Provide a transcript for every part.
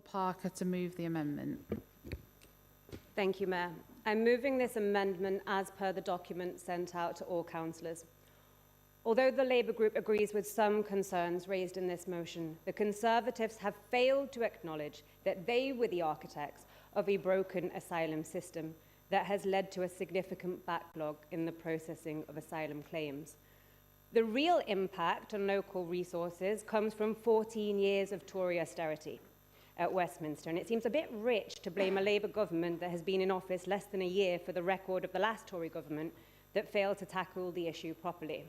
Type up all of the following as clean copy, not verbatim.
Parker to move the amendment. Thank you, Mayor. I'm moving this amendment as per the document sent out to all councillors. Although the Labour Group agrees with some concerns raised in this motion, the Conservatives have failed to acknowledge that they were the architects of a broken asylum system that has led to a significant backlog in the processing of asylum claims. The real impact on local resources comes from 14 years of Tory austerity at Westminster, and it seems a bit rich to blame a Labour government that has been in office less than a year for the record of the last Tory government that failed to tackle the issue properly.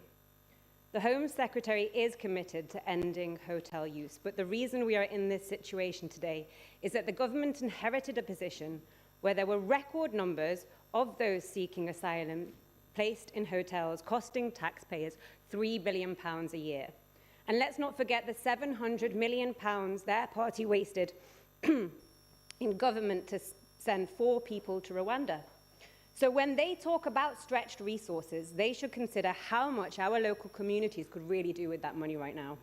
The Home Secretary is committed to ending hotel use, but the reason we are in this situation today is that the government inherited a position where there were record numbers of those seeking asylum placed in hotels, costing taxpayers £3 billion a year. And let's not forget the £700 million their party wasted in government to send 4 people to Rwanda. So when they talk about stretched resources, they should consider how much our local communities could really do with that money right now.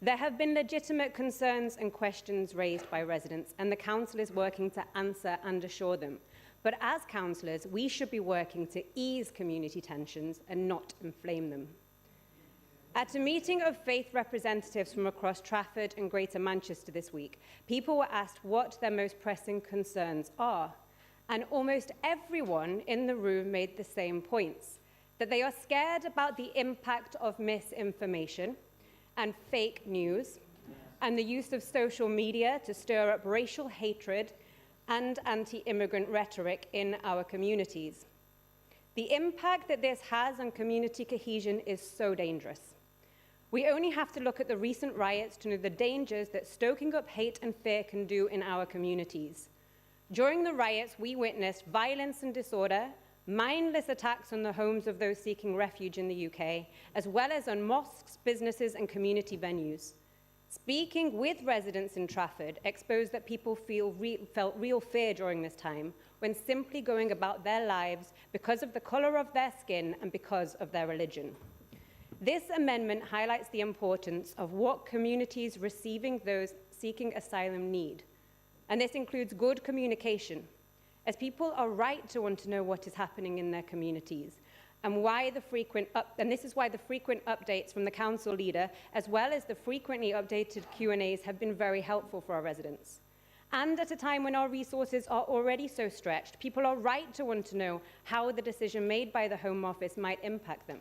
There have been legitimate concerns and questions raised by residents, and the council is working to answer and assure them. But as councillors, we should be working to ease community tensions and not inflame them. At a meeting of faith representatives from across Trafford and Greater Manchester this week, people were asked what their most pressing concerns are. And almost everyone in the room made the same points, that they are scared about the impact of misinformation and fake news and the use of social media to stir up racial hatred and anti-immigrant rhetoric in our communities. The impact that this has on community cohesion is so dangerous. We only have to look at the recent riots to know the dangers that stoking up hate and fear can do in our communities. During the riots, we witnessed violence and disorder, mindless attacks on the homes of those seeking refuge in the UK, as well as on mosques, businesses and community venues. Speaking with residents in Trafford exposed that people felt real fear during this time when simply going about their lives because of the colour of their skin and because of their religion. This amendment highlights the importance of what communities receiving those seeking asylum need. And this includes good communication, as people are right to want to know what is happening in their communities, and this is why the frequent updates from the council leader, as well as the frequently updated Q&As, have been very helpful for our residents. And at a time when our resources are already so stretched, people are right to want to know how the decision made by the Home Office might impact them.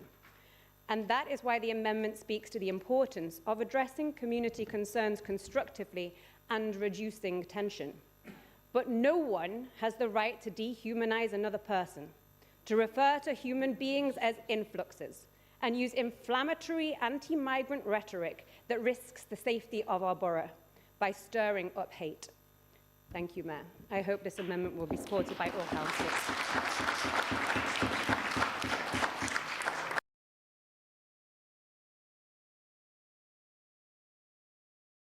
And that is why the amendment speaks to the importance of addressing community concerns constructively and reducing tension. But no one has the right to dehumanize another person, to refer to human beings as influxes, and use inflammatory anti-migrant rhetoric that risks the safety of our borough by stirring up hate. Thank you, Mayor. I hope this amendment will be supported by all councillors.